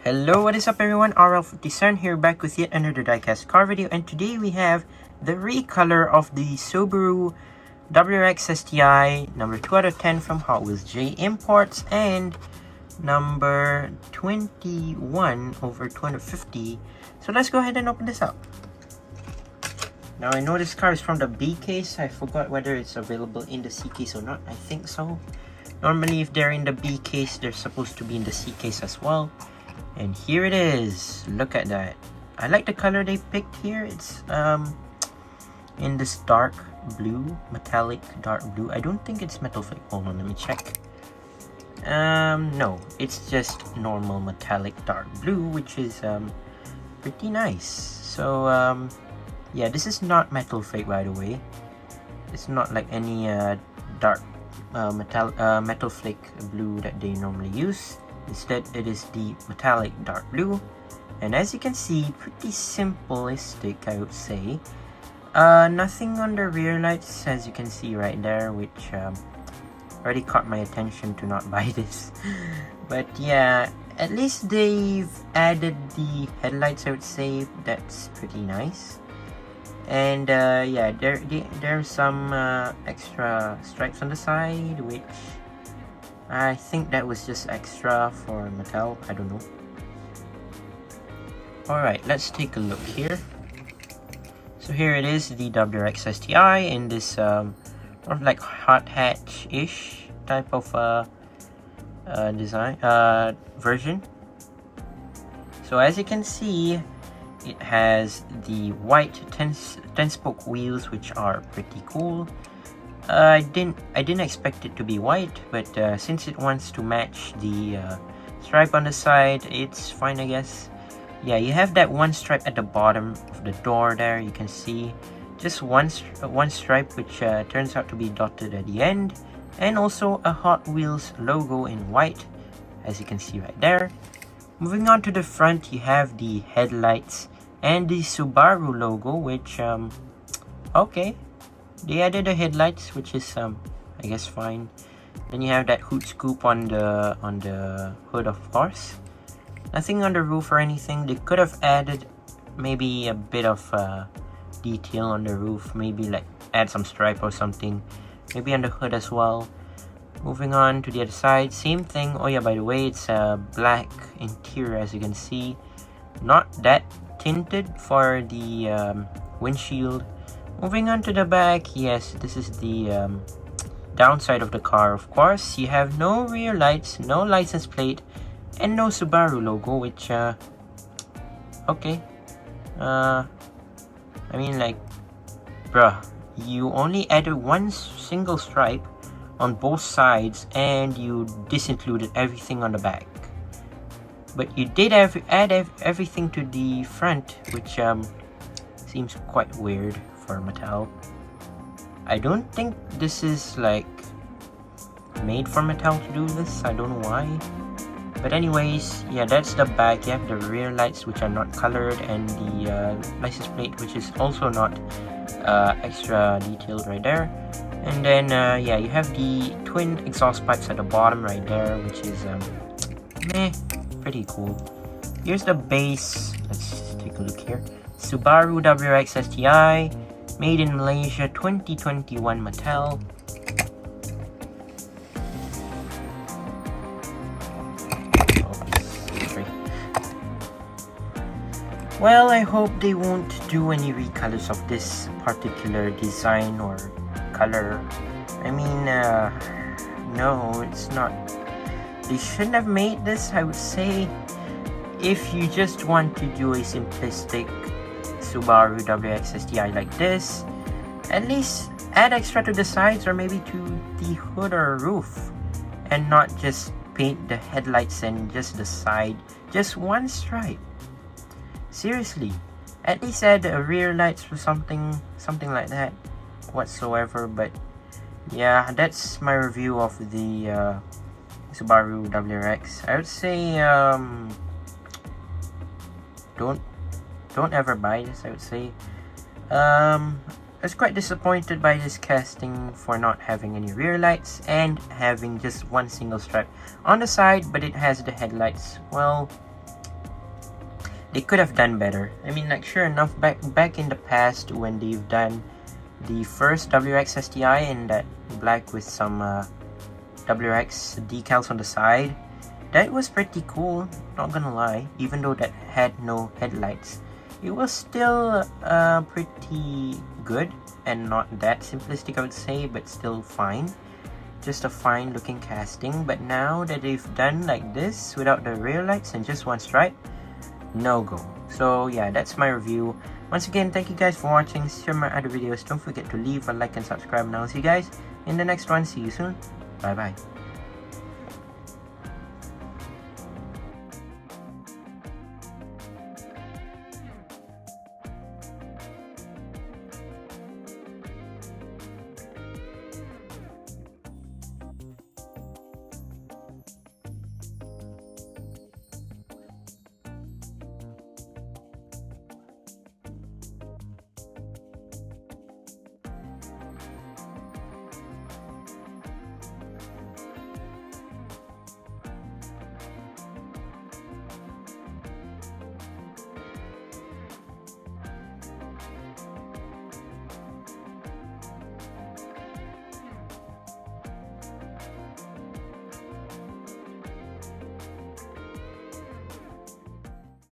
Hello, what is up everyone? RL57 here, back with yet another diecast car video, and today we have the recolor of the Subaru WRX STI number 2 out of 10 from Hot Wheels J Imports and number 21 over 250. So let's go ahead and open this up. Now I know this car is from the B case. I forgot whether it's available in the C case or not. I think so. Normally if they're in the B case, they're supposed to be in the C case as well. And here it is. Look at that. I like the color they picked here. It's in this dark blue, metallic dark blue. I don't think it's metal flake. Hold on, let me check. No, it's just normal metallic dark blue, which is pretty nice. So yeah, this is not metal flake, by the way. It's not like any dark metal flake blue that they normally use. Instead, it is the metallic dark blue, and as you can see, pretty simplistic, I would say. Nothing on the rear lights, as you can see right there, which already caught my attention to not buy this. But yeah, at least they've added the headlights, I would say. That's pretty nice. And yeah, there's some extra stripes on the side, which I think that was just extra for Mattel. I don't know. Alright, let's take a look here. So here it is, the WRX STI in this sort of like hot hatch-ish type of design version. So as you can see, it has the white 10-spoke wheels, which are pretty cool. I didn't expect it to be white, but since it wants to match the stripe on the side, it's fine, I guess. Yeah, you have that one stripe at the bottom of the door there. You can see just one stripe, which turns out to be dotted at the end, and also a Hot Wheels logo in white, as you can see right there. Moving on to the front, you have the headlights and the Subaru logo, which okay. They added the headlights, which is I guess fine. Then you have that hood scoop on the hood, of course. Nothing on the roof or anything. They could have added maybe a bit of detail on the roof, maybe like add some stripe or something, maybe on the hood as well. Moving on to the other side, same thing. Oh yeah, by the way, it's a black interior, as you can see, not that tinted for the windshield. Moving on to the back, yes, this is the downside of the car, of course. You have no rear lights, no license plate, and no Subaru logo, which, okay. I mean, like, bruh, you only added one single stripe on both sides, and you disincluded everything on the back. But you did add everything to the front, which seems quite weird for Mattel. I don't think this is like made for Mattel to do this. I don't know why. But anyways, yeah, that's the back. You have the rear lights, which are not colored, and the license plate, which is also not extra detailed right there. And then yeah, you have the twin exhaust pipes at the bottom right there, which is meh, pretty cool. Here's the base. Let's take a look here. Subaru WRX STI, made in Malaysia, 2021 Mattel. Well, I hope they won't do any recolors of this particular design or color. I mean, no, it's not. They shouldn't have made this, I would say. If you just want to do a simplistic Subaru WRX STI like this, at least add extra to the sides or maybe to the hood or roof, and not just paint the headlights and just the side, just one stripe. Seriously, at least add a rear lights or something like that whatsoever. But yeah, that's my review of the Subaru WRX. I would say don't ever buy this, I would say. I was quite disappointed by this casting for not having any rear lights and having just one single stripe on the side, but it has the headlights. Well, they could have done better. I mean, like, sure enough, back in the past when they've done the first WRX STI in that black with some WRX decals on the side, that was pretty cool, not gonna lie. Even though that had no headlights, it was still pretty good and not that simplistic, I would say, but still fine. Just a fine looking casting. But now that they've done like this without the rear lights and just one stripe, no go. So yeah, that's my review. Once again, thank you guys for watching. Share my other videos. Don't forget to leave a like and subscribe, and I'll see you guys in the next one. See you soon. Bye bye.